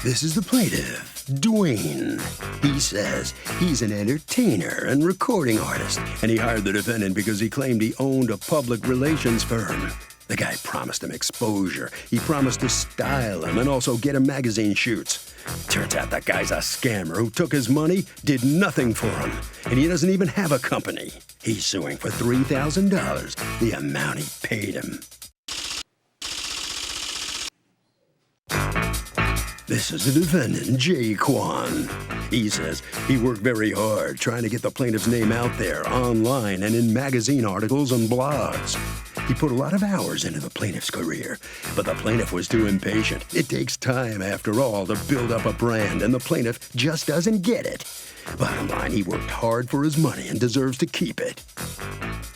This is the plaintiff, Dwayne. He says he's an entertainer and recording artist, and he hired the defendant because he claimed he owned a public relations firm. The guy promised him exposure. He promised to style him and also get him magazine shoots. Turns out that guy's a scammer who took his money, did nothing for him, and he doesn't even have a company. He's suing for $3,000, the amount he paid him. This is the defendant, Jaquan. He says he worked very hard trying to get the plaintiff's name out there online and in magazine articles and blogs. He put a lot of hours into the plaintiff's career, but the plaintiff was too impatient. It takes time, after all, to build up a brand, and the plaintiff just doesn't get it. Bottom line, he worked hard for his money and deserves to keep it.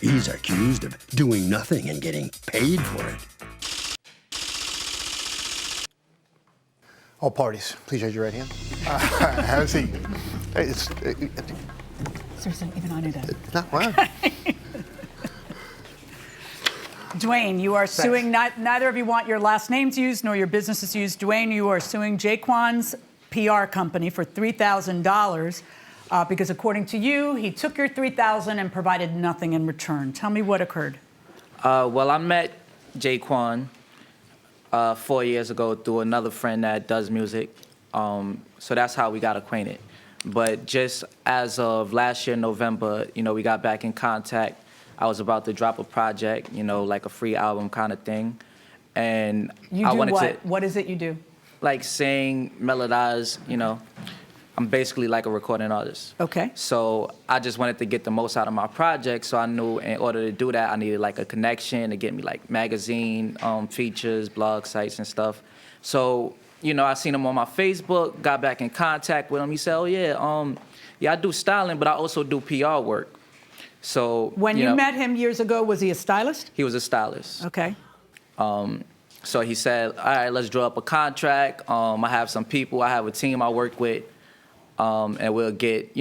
He's accused of doing nothing and getting paid for it. All parties, please raise your right hand. Have a seat. Hey, Seriously, even I knew that. No, wow. Dwayne, you are suing, neither of you want your last names used nor your businesses used. Dwayne, you are suing Jaquan's PR company for $3,000 because according to you, he took your $3,000 and provided nothing in return. Tell me what occurred. Well, I met Jaquan 4 years ago through another friend that does music. So that's how we got acquainted. But just as of last year, November, we got back in contact. I was about to drop a project, like a free album kind of thing. And I wanted to... What is it you do? Like sing, melodize, I'm basically like a recording artist. Okay. So I just wanted to get the most out of my project, so I knew in order to do that, I needed like a connection to get me like magazine features, blog sites and stuff. So, I seen him on my Facebook, got back in contact with him. He said, oh yeah, I do styling, but I also do PR work. So when you met him years ago, was he a stylist? He was a stylist. Okay. So he said, all right, let's draw up a contract. I have some people, I have a team I work with, and we'll get,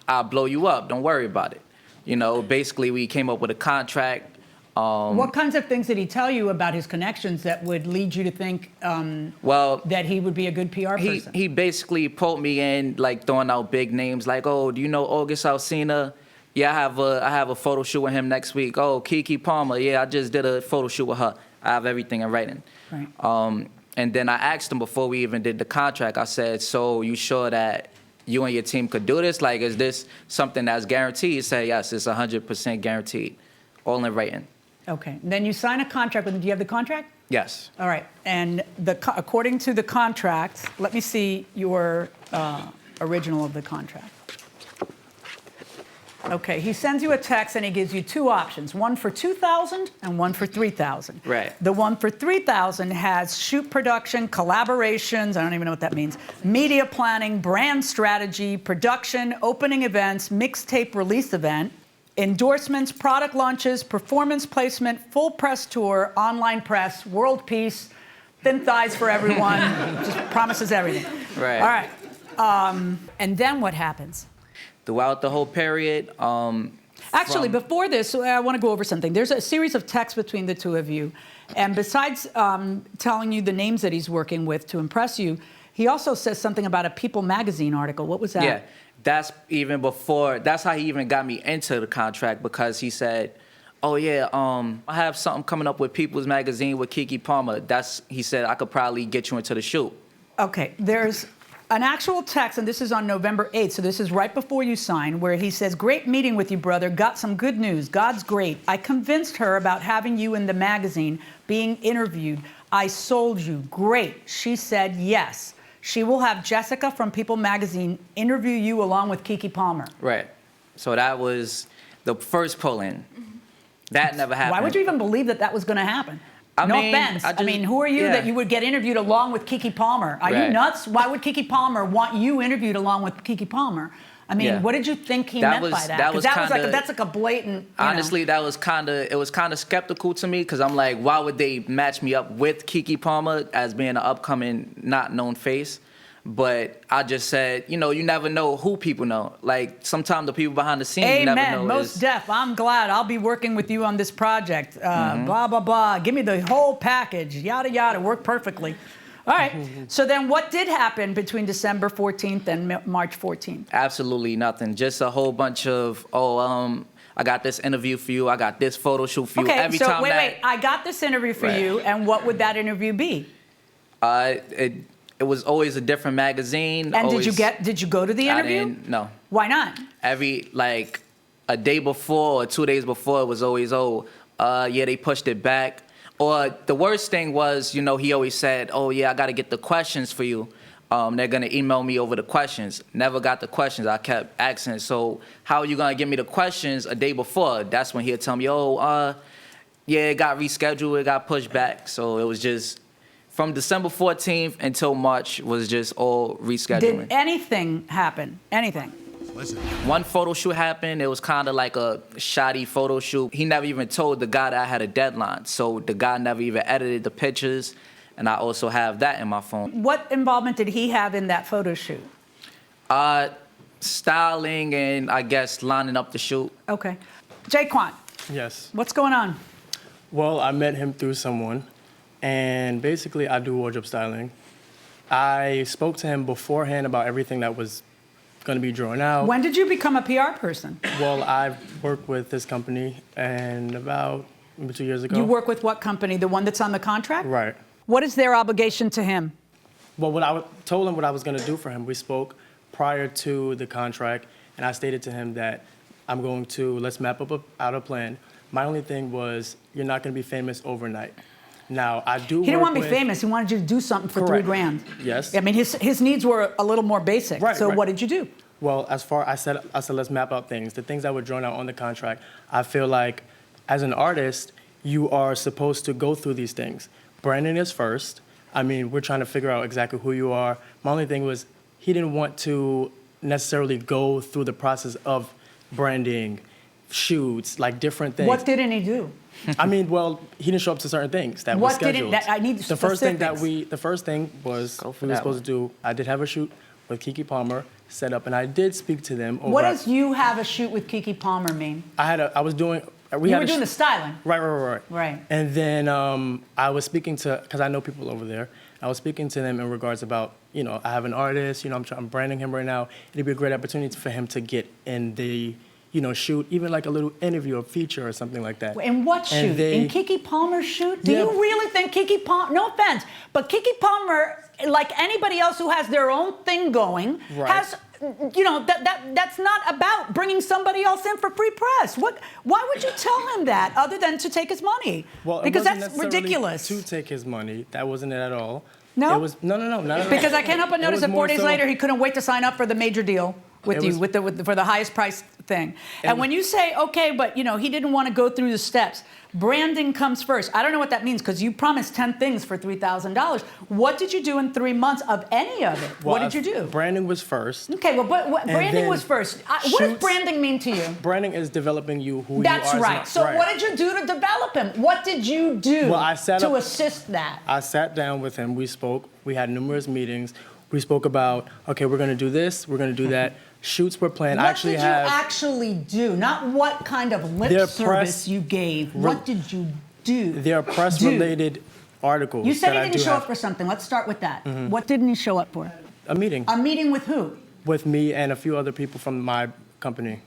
I'll blow you up, don't worry about it. Basically we came up with a contract. What kinds of things did he tell you about his connections that would lead you to think that he would be a good PR person? He basically pulled me in, like throwing out big names, like, oh, do you know August Alsina? Yeah, I have a photo shoot with him next week. Oh, Keke Palmer, yeah, I just did a photo shoot with her. I have everything in writing. Right. And then I asked him before we even did the contract, I said, so you sure that you and your team could do this? Like, is this something that's guaranteed? He said, yes, it's 100% guaranteed, all in writing. Okay, then you sign a contract with him. Do you have the contract? Yes. All right, and according to the contract, let me see your original of the contract. Okay, he sends you a text and he gives you two options, one for $2,000 and one for $3,000. Right. The one for $3,000 has shoot production, collaborations, I don't even know what that means, media planning, brand strategy, production, opening events, mixtape release event, endorsements, product launches, performance placement, full press tour, online press, world peace, thin thighs for everyone, just promises everything. Right. All right, and then what happens? Throughout the whole period. Actually, before this, I want to go over something. There's a series of texts between the two of you. And besides telling you the names that he's working with to impress you, he also says something about a People magazine article. What was that? Yeah, that's even before, that's how he even got me into the contract, because he said, oh yeah, I have something coming up with People's Magazine with Keke Palmer. He said, I could probably get you into the shoot. Okay, there's an actual text, and this is on November 8th, so this is right before you sign, where he says, great meeting with you, brother. Got some good news. God's great. I convinced her about having you in the magazine, being interviewed. I sold you. Great. She said yes. She will have Jessica from People magazine interview you along with Keke Palmer. Right. So that was the first pull-in. That never happened. Why would you even believe that that was going to happen? No offense. I mean, who are you that you would get interviewed along with Keke Palmer? Are you nuts? Why would Keke Palmer want you interviewed along with Keke Palmer? I mean, what did you think he meant by that? Because that's like a blatant. Honestly, that was kind of skeptical to me, because I'm like, why would they match me up with Keke Palmer as being an upcoming, not known face? But I just said, you never know who people know. Like, sometimes the people behind the scenes, you never know. Amen. Most deaf. I'm glad. I'll be working with you on this project. Blah, blah, blah. Give me the whole package. Yada, yada. Work perfectly. All right. So then what did happen between December 14th and March 14th? Absolutely nothing. Just a whole bunch of, I got this interview for you. I got this photo shoot for you. Okay, Every so time wait. I got this interview for you, and what would that interview be? It was always a different magazine. And always, did you go to the interview? I didn't, no. Why not? A day before or 2 days before, it was always, yeah, they pushed it back. Or the worst thing was, he always said, oh, yeah, I got to get the questions for you. They're going to email me over the questions. Never got the questions. I kept asking, so how are you going to give me the questions a day before? That's when he'd tell me, yeah, it got rescheduled, it got pushed back. So it was just, from December 14th until March was just all rescheduling. Did anything happen? Anything? Listen. One photo shoot happened. It was kind of like a shoddy photo shoot. He never even told the guy that I had a deadline. So the guy never even edited the pictures. And I also have that in my phone. What involvement did he have in that photo shoot? Styling and, I guess, lining up the shoot. Okay. Jaquan, Yes. what's going on? Well, I met him through someone, and basically I do wardrobe styling. I spoke to him beforehand about everything that was going to be drawn out. When did you become a PR person? Well, I worked with this company, and about maybe 2 years ago. You work with what company? The one that's on the contract? Right. What is their obligation to him? Well, told him what I was going to do for him. We spoke prior to the contract, and I stated to him that I'm going to, let's map out a plan. My only thing was, you're not going to be famous overnight. Now, I do He didn't want to be famous. He wanted you to do something for Correct. $3,000. Yes. I mean, his needs were a little more basic. Right, so right. what did you do? Well, I said, let's map out things. The things that were drawn out on the contract, I feel like, as an artist, you are supposed to go through these things. Branding is first. I mean, we're trying to figure out exactly who you are. My only thing was, he didn't want to necessarily go through the process of branding, shoots, like different things. What didn't he do? I mean, well, he didn't show up to certain things that were What scheduled. didn't? I need the first thing that specifics. the first thing was Go for we were that supposed to do. I did have a shoot with Keke Palmer set up, and I did speak to them. What does you have a shoot with Keke Palmer mean? I was doing. We You had were a doing the styling. Right. Right. And then I was speaking to, because I know people over there, I was speaking to them in regards about, I have an artist, I'm branding him right now. It'd be a great opportunity for him to get in the, shoot, even like a little interview or feature or something like that. In what shoot? In Keke Palmer's shoot? Do Yeah. you really think Keke Palmer, no offense, but Keke Palmer, like anybody else who has their own thing going, Right. has, that's not about bringing somebody else in for free press. Why would you tell him that other than to take his money? Well, it Because wasn't that's necessarily ridiculous. to take his money. That wasn't it at all. No? It was, no, not at all. Because I can't help but It notice was that 4 more days so- later he couldn't wait to sign up for the major deal with It you, was- for the highest price thing. And And- when you say, okay, but he didn't want to go through the steps, branding comes first. I don't know what that means because you promised 10 things for $3,000. What did you do in 3 months of any of it? Well, What did you do? Branding was first. Okay, well, but branding then was first. What does shoots- branding mean to you? Branding is developing you who That's you are. right. So right. what did you do to develop him? What did you do Well, I set to up- assist that? I sat down with him. We spoke. We had numerous meetings. We spoke about, okay, we're going to do this. We're going to do that. Shoots were planned. I What actually did you have. actually do? Not what kind of lip Their service press- you gave. What did you do? There are press-related articles. You said that he I didn't do show have. up for something. Let's start with that. What didn't he show up for? A meeting A meeting with who? with me and a few other people from my company.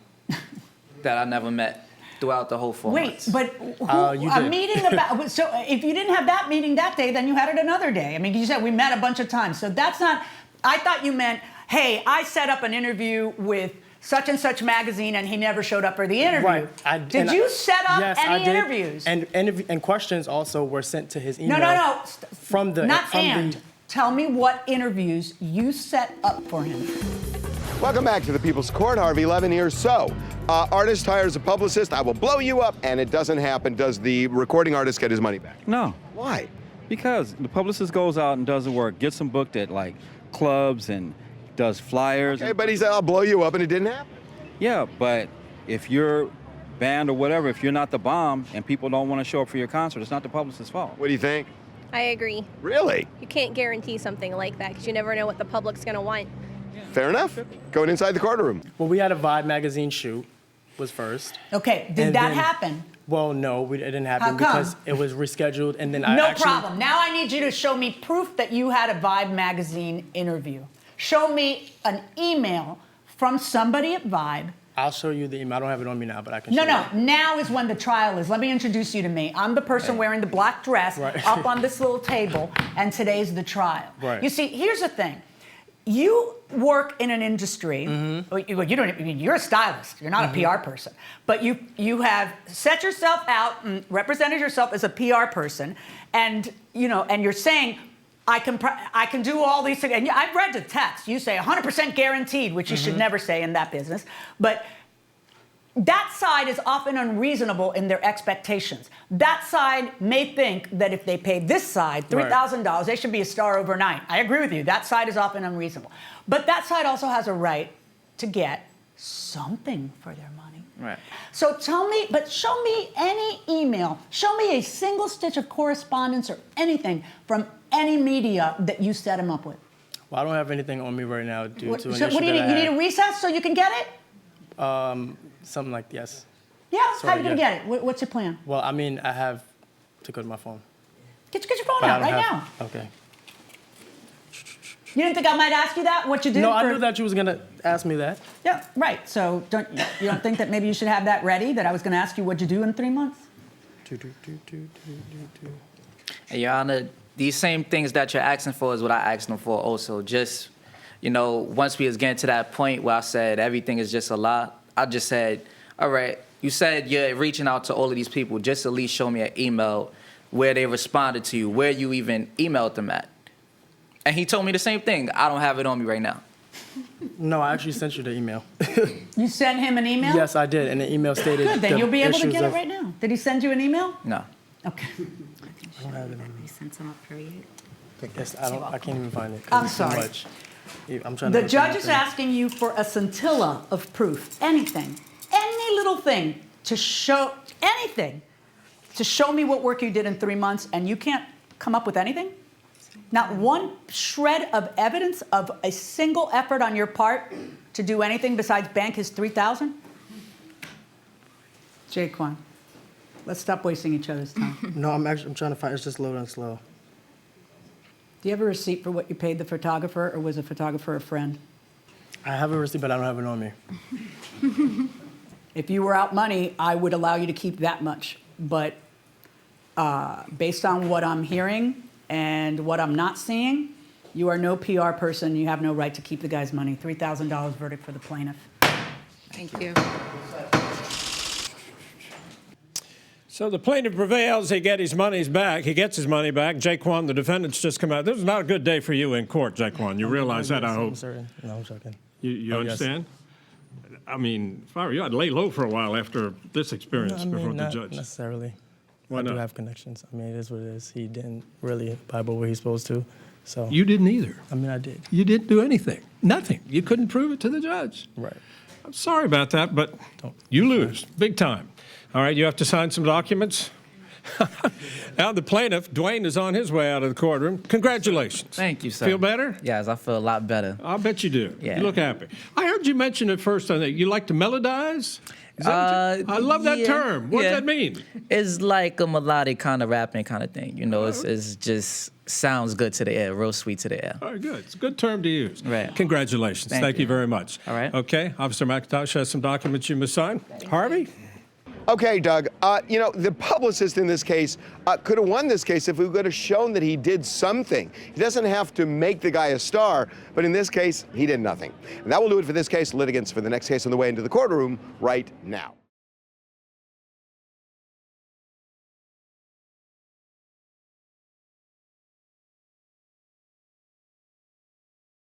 That I never met throughout the whole 4 Wait, months. but You a did. meeting about. So if you didn't have that meeting that day, then you had it another day. I mean, you said we met a bunch of times. So that's not. I thought you meant, hey, I set up an interview with such and such magazine, and he never showed up for the interview. Right. Did you set up yes, I any did. interviews? And questions also were sent to his email. No. From the Not from and. the. Tell me what interviews you set up for him. Welcome back to the People's Court. Harvey Levin here. So, artist hires a publicist. I will blow you up, and it doesn't happen. Does the recording artist get his money back? No, Why? because the publicist goes out and does the work, gets them booked at like clubs and does flyers. Okay, but he said, I'll blow you up, and it didn't happen. Yeah, but if you're band or whatever, if you're not the bomb and people don't want to show up for your concert, it's not the publicist's fault. What do you think? I agree. Really? You can't guarantee something like that because you never know what the public's going to want. Fair enough. Going inside the courtroom. Well, we had a Vibe magazine shoot was first. Okay, did And that then- happen? Well, no, it didn't happen How come? because it was rescheduled, and then I No actually... problem. Now I need you to show me proof that you had a Vibe magazine interview. Show me an email from somebody at Vibe. I'll show you the email. I don't have it on me now, but I can No, show no. you. Now is when the trial is. Let me introduce you to me. I'm the person wearing the black dress up on this little table, and today's the trial. Right. You see, here's the thing. You work in an industry. Well, you don't. I mean, you're a stylist. You're not a PR person, but you have set yourself out and represented yourself as a PR person, and and you're saying, I can do all these things. And I've read the text. You say 100% guaranteed, which you should never say in that business. But that side is often unreasonable in their expectations. That side may think that if they paid this side $3,000, they should be a star overnight. I agree with you. That side is often unreasonable. But that side also has a right to get something for their money. Right. So show me any email, show me a single stitch of correspondence or anything from any media that you set him up with. Well, I don't have anything on me right now due to an So issue what do you that need? I You need had. a recess so you can get it? Something like, yes. Yeah? How Sorry, are you going to yeah. get it? What's your plan? Well, I mean, I have to go to my phone. Get your phone But I out don't right have- now. Okay. You didn't think I might ask you that? What you did? No, for... I knew that you was going to ask me that. Yeah, right. So you don't think that maybe you should have that ready, that I was going to ask you what'd you do in 3 months? And Your Honor, these same things that you're asking for is what I asked them for also. Just, once we was getting to that point where I said everything is just a lie, I just said, all right, you said you're reaching out to all of these people. Just at least show me an email where they responded to you, where you even emailed them at. And he told me the same thing. I don't have it on me right now. No, I actually sent you the email. You sent him an email? Yes, I did, and the email stated Good, then the you'll be able to issues get it of- right now. Did he send you an email? No. Okay. I don't have it on me. He sent some up for you. Yes, I can't even find it. 'cause I'm it's too sorry. much. I'm trying to The look judge at is my thing. asking you for a scintilla of proof, anything, any little thing to show, anything, to show me what work you did in 3 months, and you can't come up with anything? Not one shred of evidence of a single effort on your part to do anything besides bank his $3,000? Jaquan, let's stop wasting each other's time. No, I'm trying to find. It's just loading slow. Do you have a receipt for what you paid the photographer, or was the photographer a friend? I have a receipt, but I don't have it on me. If you were out money, I would allow you to keep that much. But based on what I'm hearing and what I'm not seeing, you are no PR person. You have no right to keep the guy's money. $3,000 verdict for the plaintiff. Thank you. So the plaintiff prevails. He gets his money back. He gets his money back. Jaquan, the defendant's just come out. This is not a good day for you in court, Jaquan. You realize that, I I'm hope. certain. No, I'm joking. You Oh, yes. understand? I mean, if I were you, I'd lay low for a while after this experience I mean, before the not judge. necessarily. Why I do not? have connections. I mean, it is what it is. He didn't really abide by what he's supposed to. So, You didn't either. I mean, I did. You didn't do anything. Nothing. You couldn't prove it to the judge. Right. I'm sorry about that, but Don't- you lose, big time. All right, you have to sign some documents. Now the plaintiff, Dwayne, is on his way out of the courtroom. Congratulations. Thank you, sir. Feel better? Yes, I feel a lot better. I'll bet you do. Yeah. You look happy. I heard you mention at first, I think, you like to melodize? Is that what you- I love that yeah, term. What yeah. does that mean? It's like a melodic kind of rapping kind of thing. It's just sounds good to the ear, real sweet to the ear. All right, good. It's a good term to use. Right. Congratulations. Thank you you. very much. All right. Okay, Officer McIntosh has some documents you must sign. Harvey? Okay, Doug, the publicist in this case could have won this case if we could have shown that he did something. He doesn't have to make the guy a star, but in this case, he did nothing. And that will do it for this case. Litigants for the next case on the way into the courtroom right now.